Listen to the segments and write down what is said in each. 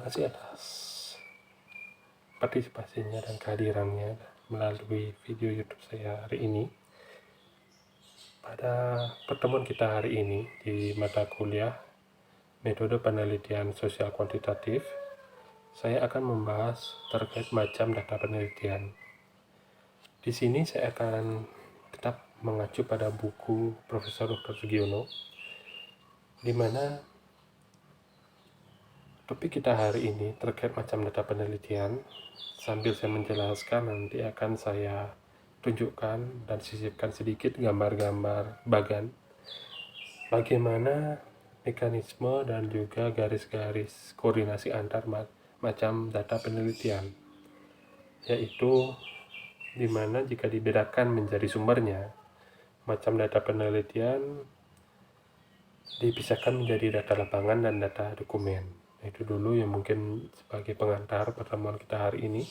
kasih atas partisipasinya dan kehadirannya melalui video YouTube saya hari ini. Pada pertemuan kita hari ini di mata kuliah metode penelitian sosial kuantitatif, saya akan membahas terkait macam data penelitian. Di sini saya akan tetap mengacu pada buku Profesor Dr. Sugiono, di mana topik kita hari ini terkait macam data penelitian. Sambil saya menjelaskan, nanti akan saya tunjukkan dan sisipkan sedikit gambar-gambar bagan bagaimana mekanisme dan juga garis-garis koordinasi antar macam data penelitian, yaitu dimana jika dibedakan menjadi sumbernya, macam data penelitian dipisahkan menjadi data lapangan dan data dokumen. Itu dulu yang mungkin sebagai pengantar pertemuan kita hari ini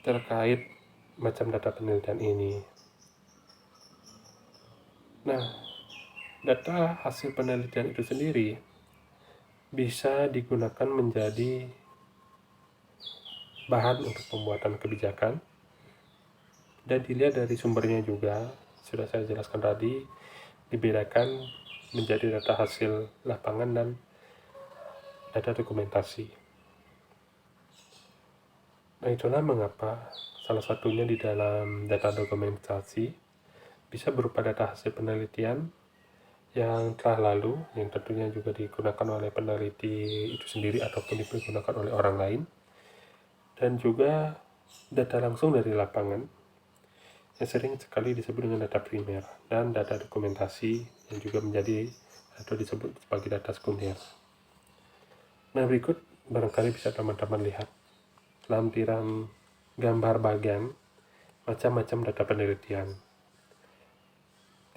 terkait macam data penelitian ini. Nah, data hasil penelitian itu sendiri bisa digunakan menjadi bahan untuk pembuatan kebijakan, dan dilihat dari sumbernya juga, sudah saya jelaskan tadi, dibedakan menjadi data hasil lapangan dan data dokumentasi. Nah, itulah mengapa salah satunya di dalam data dokumentasi bisa berupa data hasil penelitian yang telah lalu, yang tentunya juga digunakan oleh peneliti itu sendiri ataupun digunakan oleh orang lain, dan juga data langsung dari lapangan yang sering sekali disebut dengan data primer, dan data dokumentasi yang juga menjadi atau disebut sebagai data sekunder. Nah, berikut barangkali bisa teman-teman lihat lampiran gambar bagan macam-macam data penelitian,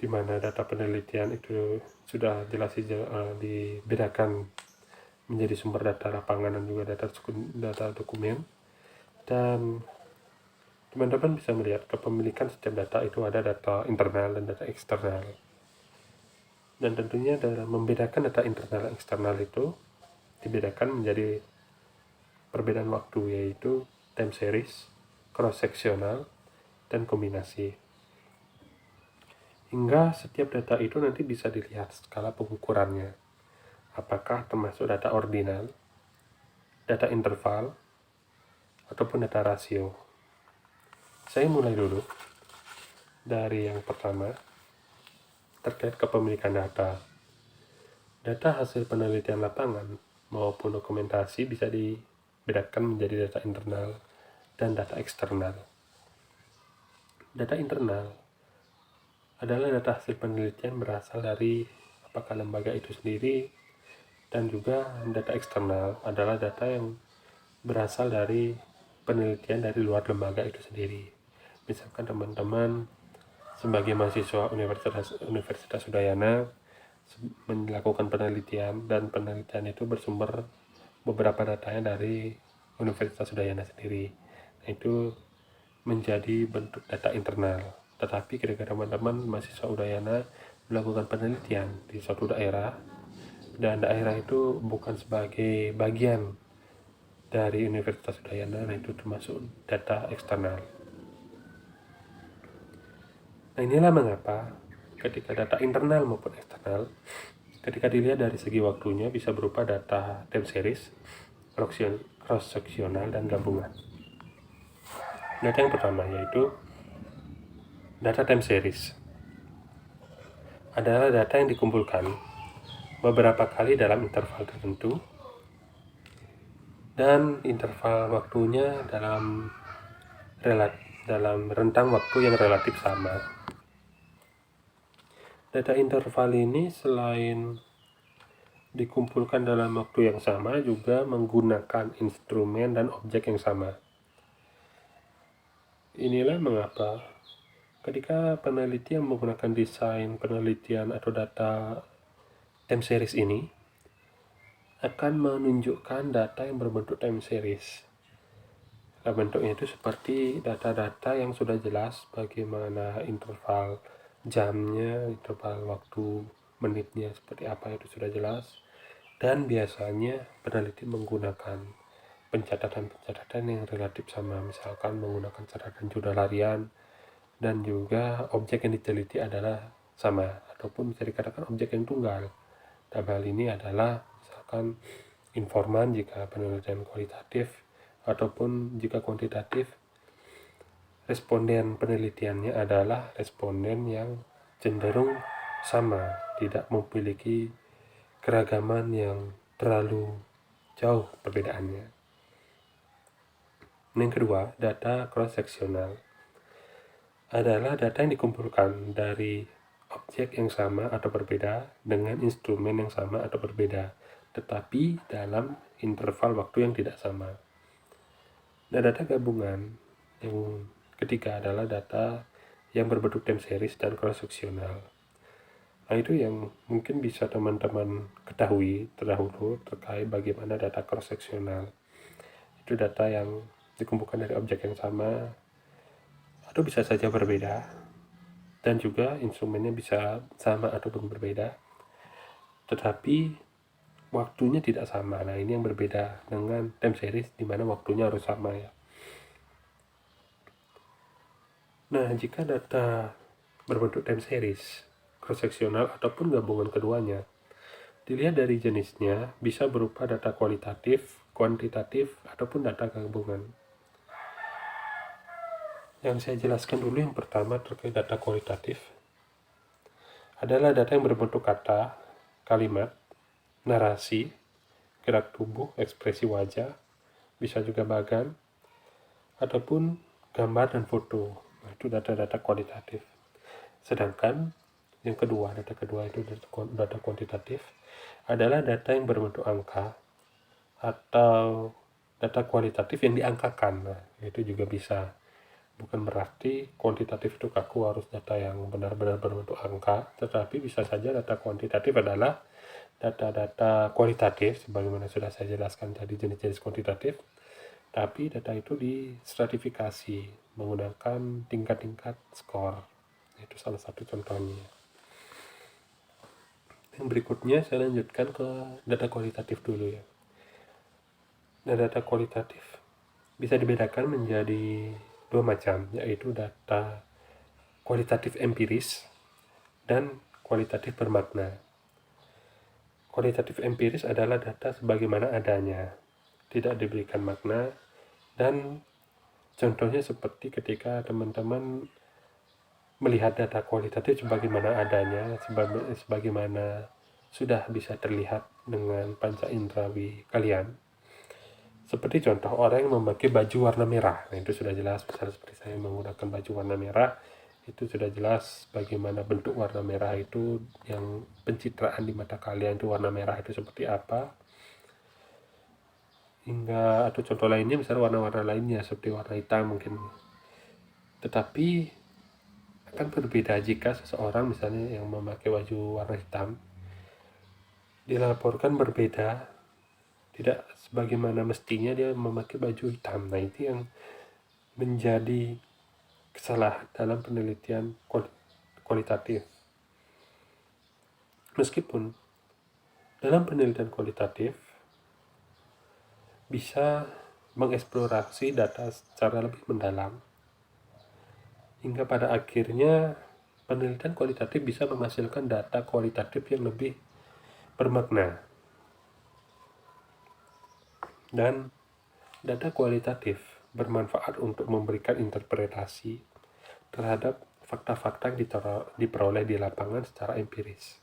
di mana data penelitian itu sudah jelas dibedakan menjadi sumber data lapangan dan juga data dokumen. Dan teman-teman bisa melihat kepemilikan setiap data itu ada data internal dan data eksternal. Dan tentunya dalam membedakan data internal dan eksternal itu dibedakan menjadi perbedaan waktu, yaitu time series, cross-sectional, dan kombinasi. Hingga setiap data itu nanti bisa dilihat skala pengukurannya. Apakah termasuk data ordinal, data interval, ataupun data rasio. Saya mulai dulu dari yang pertama, terkait kepemilikan data. Data hasil penelitian lapangan maupun dokumentasi bisa dibedakan menjadi data internal dan data eksternal. Data internal adalah data hasil penelitian berasal dari apakah lembaga itu sendiri, dan juga data eksternal adalah data yang berasal dari penelitian dari luar lembaga itu sendiri. Misalkan teman-teman sebagai mahasiswa Universitas Udayana melakukan penelitian, dan penelitian itu bersumber beberapa datanya dari Universitas Udayana sendiri. Nah, itu menjadi bentuk data internal. Tetapi ketika teman-teman mahasiswa Udayana melakukan penelitian di suatu daerah, dan daerah itu bukan sebagai bagian dari Universitas Udayana, nah itu termasuk data eksternal. Nah, inilah mengapa ketika data internal maupun eksternal, ketika dilihat dari segi waktunya bisa berupa data time series, cross-sectional, dan gabungan. Data yang pertama yaitu data time series. Adalah data yang dikumpulkan beberapa kali dalam interval tertentu, dan interval waktunya dalam rentang waktu yang relatif sama. Data interval ini selain dikumpulkan dalam waktu yang sama, juga menggunakan instrumen dan objek yang sama. Inilah mengapa ketika peneliti yang menggunakan desain penelitian atau data time series ini akan menunjukkan data yang berbentuk time series. Nah, bentuknya itu seperti data-data yang sudah jelas bagaimana interval jamnya, interval waktu menitnya seperti apa, itu sudah jelas. Dan biasanya peneliti menggunakan pencatatan-pencatatan yang relatif sama, misalkan menggunakan catatan jurnal harian, dan juga objek yang diteliti adalah sama, ataupun bisa dikatakan objek yang tunggal. Dalam hal ini adalah misalkan informan jika penelitian kualitatif, ataupun jika kuantitatif, responden penelitiannya adalah responden yang cenderung sama, tidak memiliki keragaman yang terlalu jauh perbedaannya. Yang kedua, data cross-seksional adalah data yang dikumpulkan dari objek yang sama atau berbeda dengan instrumen yang sama atau berbeda, tetapi dalam interval waktu yang tidak sama. Nah, data gabungan yang ketiga adalah data yang berbentuk time series dan cross-seksional. Nah, itu yang mungkin bisa teman-teman ketahui terdahulu terkait bagaimana data cross-seksional. Itu data yang dikumpulkan dari objek yang sama atau bisa saja berbeda, dan juga instrumennya bisa sama ataupun berbeda, tetapi waktunya tidak sama. Nah, ini yang berbeda dengan time series di mana waktunya harus sama ya. Nah, jika data berbentuk time series, cross-seksional ataupun gabungan keduanya, dilihat dari jenisnya bisa berupa data kualitatif, kuantitatif, ataupun data gabungan. Yang saya jelaskan dulu yang pertama terkait data kualitatif adalah data yang berbentuk kata, kalimat, narasi, gerak tubuh, ekspresi wajah, bisa juga bagan, ataupun gambar dan foto. Nah, itu data-data kualitatif. Sedangkan yang kedua, data kedua itu data kuantitatif adalah data yang berbentuk angka atau data kualitatif yang diangkakan. Nah, itu juga bisa. Bukan berarti kuantitatif itu kaku harus data yang benar-benar berbentuk angka, tetapi bisa saja data kuantitatif adalah data-data kualitatif, sebagaimana sudah saya jelaskan tadi jenis-jenis kuantitatif, tapi data itu distratifikasi menggunakan tingkat-tingkat skor. Itu salah satu contohnya. Yang berikutnya saya lanjutkan ke data kualitatif dulu ya. Nah, data kualitatif bisa dibedakan menjadi dua macam, yaitu data kualitatif empiris dan kualitatif bermakna. Kualitatif empiris adalah data sebagaimana adanya, tidak diberikan makna, dan contohnya seperti ketika teman-teman melihat data kualitatif sebagaimana adanya, sebagaimana sudah bisa terlihat dengan panca indrawi kalian. Seperti contoh orang yang memakai baju warna merah, nah itu sudah jelas. Misalnya seperti saya menggunakan baju warna merah, itu sudah jelas bagaimana bentuk warna merah itu, yang pencitraan di mata kalian itu warna merah itu seperti apa. Hingga atau contoh lainnya misalnya warna-warna lainnya seperti warna hitam mungkin. Tetapi akan berbeda jika seseorang misalnya yang memakai baju warna hitam dilaporkan berbeda, tidak sebagaimana mestinya dia memakai baju hitam. Nah, itu yang menjadi kesalahan dalam penelitian kualitatif. Meskipun dalam penelitian kualitatif bisa mengeksplorasi data secara lebih mendalam, hingga pada akhirnya penelitian kualitatif bisa menghasilkan data kualitatif yang lebih bermakna. Dan data kualitatif bermanfaat untuk memberikan interpretasi terhadap fakta-fakta yang diperoleh di lapangan secara empiris.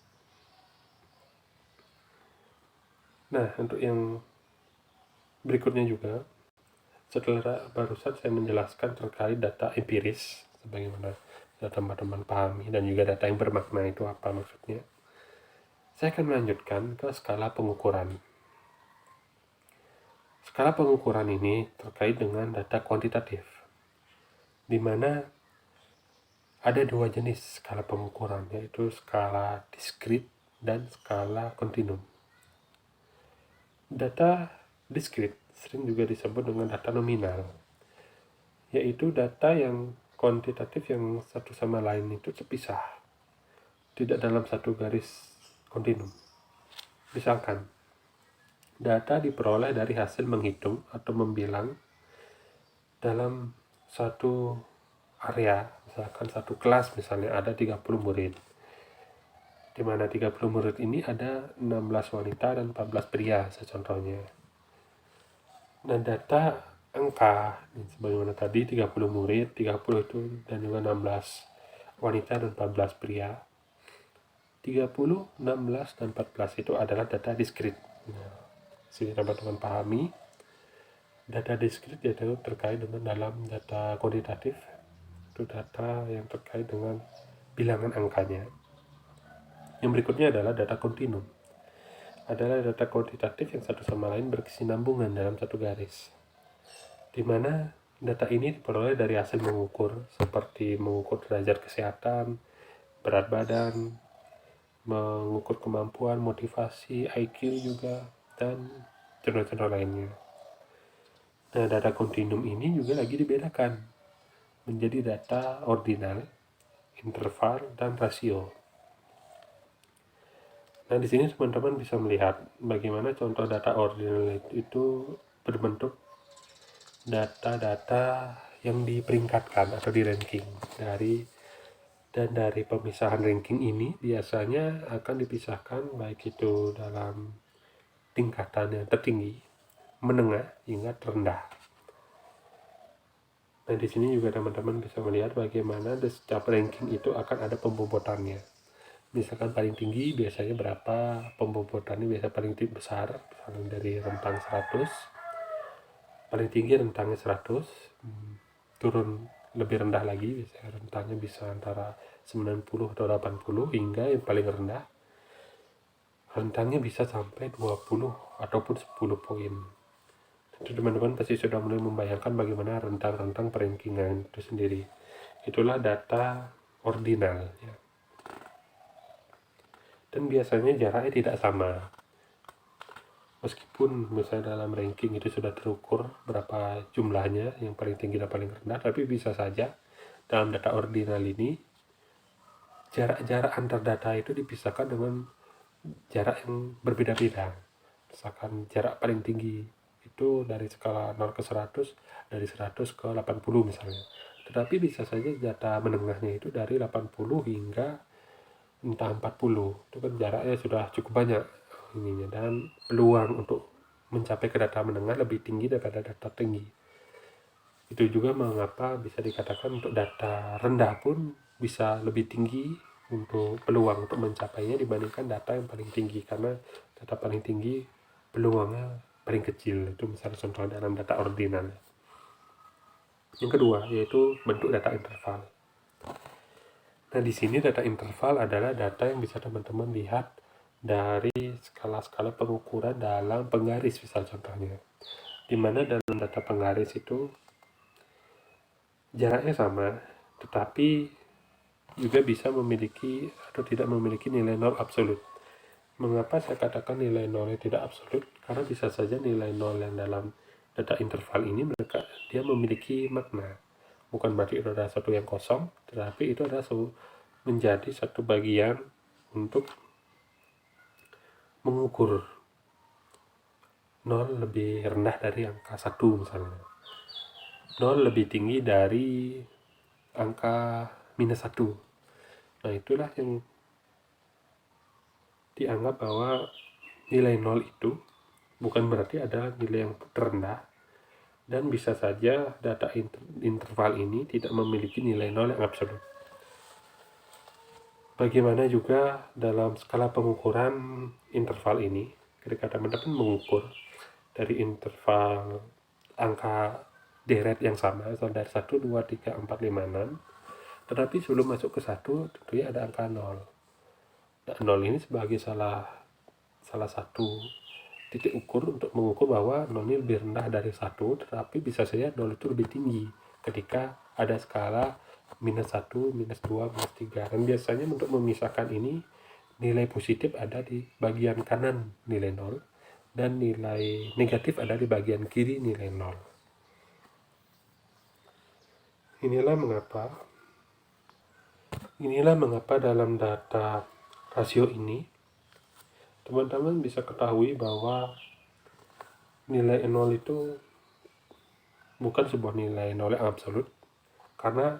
Nah, untuk yang berikutnya juga, setelah barusan saya menjelaskan terkait data empiris, sebagaimana teman-teman pahami, dan juga data yang bermakna itu apa maksudnya, saya akan melanjutkan ke skala pengukuran. Skala pengukuran ini terkait dengan data kuantitatif, di mana ada dua jenis skala pengukuran, yaitu skala diskrit dan skala kontinum. Data diskrit sering juga disebut dengan data nominal, yaitu data yang kuantitatif yang satu sama lain itu terpisah, tidak dalam satu garis kontinum. Misalkan, Data diperoleh dari hasil menghitung atau membilang dalam satu area, misalkan satu kelas misalnya ada 30 murid. Di mana 30 murid ini ada 16 wanita dan 14 pria contohnya. Nah, data angka sebagaimana tadi 30 murid, 30 itu dan juga 16 wanita dan 14 pria. 30, 16, dan 14 itu adalah data diskrit. Nah, sini teman-teman pahami, data diskrit yaitu terkait dengan dalam data kuantitatif, itu data yang terkait dengan bilangan angkanya. Yang berikutnya adalah data kontinum. Adalah data kuantitatif yang satu sama lain berkesinambungan dalam satu garis, di mana data ini diperoleh dari hasil mengukur, seperti mengukur derajat kesehatan, berat badan, mengukur kemampuan, motivasi, IQ juga, dan contoh-contoh lainnya. Nah, data kontinum ini juga lagi dibedakan menjadi data ordinal, interval, dan rasio. Nah, di sini teman-teman bisa melihat bagaimana contoh data ordinal itu berbentuk data-data yang diperingkatkan atau di ranking dari pemisahan ranking ini biasanya akan dipisahkan baik itu dalam tingkatan yang tertinggi, menengah, hingga terendah. Nah, di sini juga teman-teman bisa melihat bagaimana di setiap ranking itu akan ada pembobotannya. Misalkan paling tinggi biasanya berapa, pembobotannya biasa paling besar, misalnya dari rentang 100, paling tinggi rentangnya 100, turun lebih rendah lagi, biasanya rentangnya bisa antara 90 atau 80, hingga yang paling rendah rentangnya bisa sampai 20 ataupun 10 poin. Itu teman-teman pasti sudah mulai membayangkan bagaimana rentang-rentang perankingan itu sendiri. Itulah data ordinal ya. Dan biasanya jaraknya tidak sama. Meskipun misalnya dalam ranking itu sudah terukur berapa jumlahnya, yang paling tinggi dan paling rendah, tapi bisa saja dalam data ordinal ini jarak-jarak antar data itu dipisahkan dengan jarak yang berbeda-beda. Misalkan jarak paling tinggi itu dari skala 0 ke 100, dari 100 ke 80 misalnya. Tetapi bisa saja data menengahnya itu dari 80 hingga entah 40. Itu kan jaraknya sudah cukup banyak ininya, dan peluang untuk mencapai ke data menengah lebih tinggi daripada data tinggi. Itu juga mengapa bisa dikatakan untuk data rendah pun bisa lebih tinggi untuk peluang untuk mencapainya dibandingkan data yang paling tinggi, karena data paling tinggi peluangnya paling kecil. Itu misalnya contoh dalam data ordinal. Yang kedua yaitu bentuk data interval. Nah, di sini data interval adalah data yang bisa teman-teman lihat dari skala-skala pengukuran dalam penggaris, misal contohnya. Di mana dalam data penggaris itu jaraknya sama, tetapi juga bisa memiliki atau tidak memiliki nilai nol absolut. Mengapa saya katakan nilai nolnya tidak absolut? Karena bisa saja nilai nol yang dalam data interval ini dia memiliki makna. Bukan berarti itu adalah satu yang kosong, tetapi itu adalah menjadi satu bagian untuk mengukur nol lebih rendah dari angka 1 misalnya. Nol lebih tinggi dari angka minus 1. Nah, itulah yang dianggap bahwa nilai nol itu bukan berarti ada nilai yang terendah, dan bisa saja data interval ini tidak memiliki nilai nol yang absolut. Bagaimana juga dalam skala pengukuran interval ini, ketika teman-teman mengukur dari interval angka deret yang sama, dari 1, 2, 3, 4, 5, 6, tetapi sebelum masuk ke 1 tentunya ada angka 0. Nah, 0 ini sebagai salah satu titik ukur untuk mengukur bahwa 0 ini lebih rendah dari 1, tetapi bisa saja 0 itu lebih tinggi ketika ada skala minus 1, minus 2, minus 3. Dan biasanya untuk memisahkan ini, nilai positif ada di bagian kanan nilai 0, dan nilai negatif ada di bagian kiri nilai 0. Inilah mengapa dalam data rasio ini teman-teman bisa ketahui bahwa nilai 0 itu bukan sebuah nilai nol yang absolut, karena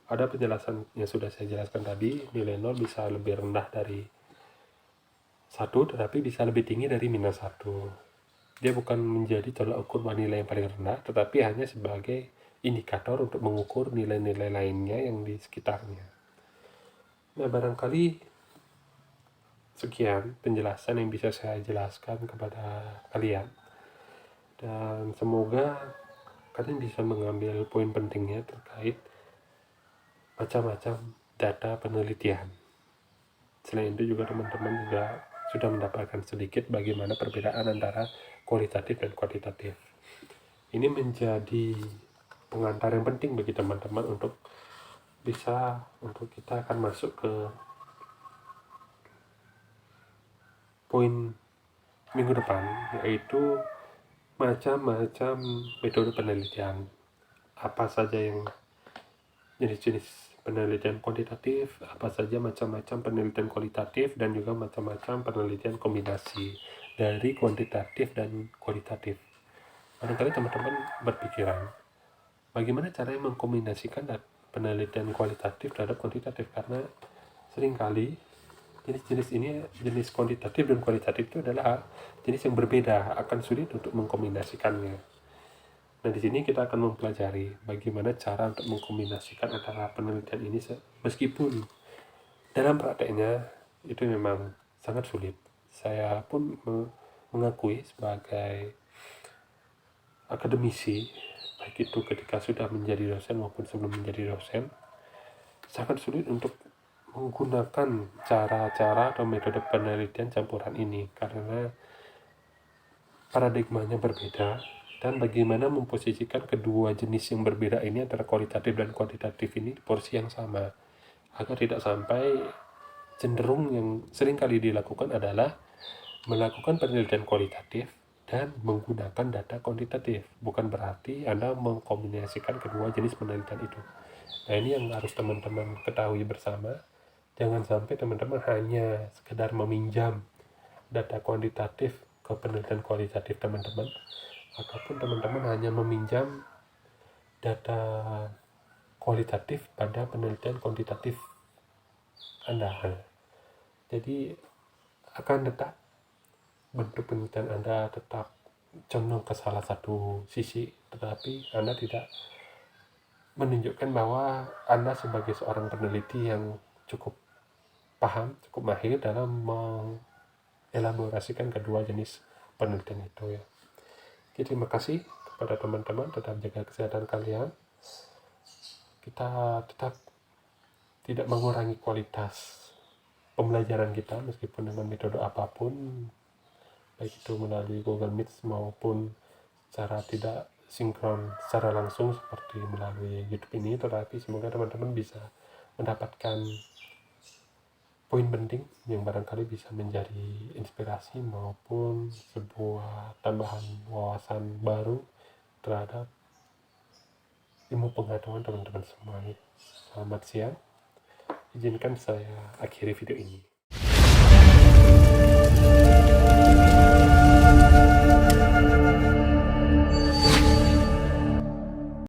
ada penjelasan yang sudah saya jelaskan tadi, nilai 0 bisa lebih rendah dari 1, tetapi bisa lebih tinggi dari minus 1. Dia bukan menjadi tolak ukur nilai yang paling rendah, tetapi hanya sebagai indikator untuk mengukur nilai-nilai lainnya yang di sekitarnya. Nah, barangkali sekian penjelasan yang bisa saya jelaskan kepada kalian. Dan semoga kalian bisa mengambil poin pentingnya terkait macam-macam data penelitian. Selain itu juga teman-teman juga sudah mendapatkan sedikit bagaimana perbedaan antara kualitatif dan kuantitatif. Ini menjadi pengantar yang penting bagi teman-teman untuk kita akan masuk ke poin minggu depan, yaitu macam-macam metode penelitian. Apa saja yang jenis-jenis penelitian kuantitatif, apa saja macam-macam penelitian kualitatif, dan juga macam-macam penelitian kombinasi dari kuantitatif dan kualitatif. Barangkali teman-teman berpikiran, bagaimana caranya mengkombinasikan penelitian kualitatif terhadap kuantitatif, karena seringkali jenis-jenis ini, jenis kuantitatif dan kualitatif itu adalah jenis yang berbeda, akan sulit untuk mengkombinasikannya. Nah, di sini kita akan mempelajari bagaimana cara untuk mengkombinasikan antara penelitian ini, meskipun dalam prakteknya itu memang sangat sulit. Saya pun mengakui sebagai akademisi, baik itu ketika sudah menjadi dosen maupun sebelum menjadi dosen, sangat sulit untuk menggunakan cara-cara atau metode penelitian campuran ini, karena paradigmanya berbeda, dan bagaimana memposisikan kedua jenis yang berbeda ini antara kualitatif dan kuantitatif ini di porsi yang sama, agar tidak sampai cenderung yang sering kali dilakukan adalah melakukan penelitian kualitatif dan menggunakan data kuantitatif. Bukan berarti Anda mengkombinasikan kedua jenis penelitian itu. Nah, ini yang harus teman-teman ketahui bersama. Jangan sampai teman-teman hanya sekedar meminjam data kuantitatif ke penelitian kualitatif teman-teman, ataupun teman-teman hanya meminjam data kualitatif pada penelitian kuantitatif Anda. Jadi akan tetap bentuk penelitian Anda tetap condong ke salah satu sisi, tetapi Anda tidak menunjukkan bahwa Anda sebagai seorang peneliti yang cukup paham, cukup mahir dalam mengelaborasikan kedua jenis penelitian itu ya. Jadi terima kasih kepada teman-teman, tetap jaga kesehatan kalian. Kita tetap tidak mengurangi kualitas pembelajaran kita meskipun dengan metode apapun, baik itu melalui Google Meet maupun secara tidak sinkron secara langsung seperti melalui YouTube ini, tetapi semoga teman-teman bisa mendapatkan poin penting yang barangkali bisa menjadi inspirasi maupun sebuah tambahan wawasan baru terhadap ilmu pengetahuan teman-teman semua. Selamat siang, izinkan saya akhiri video ini.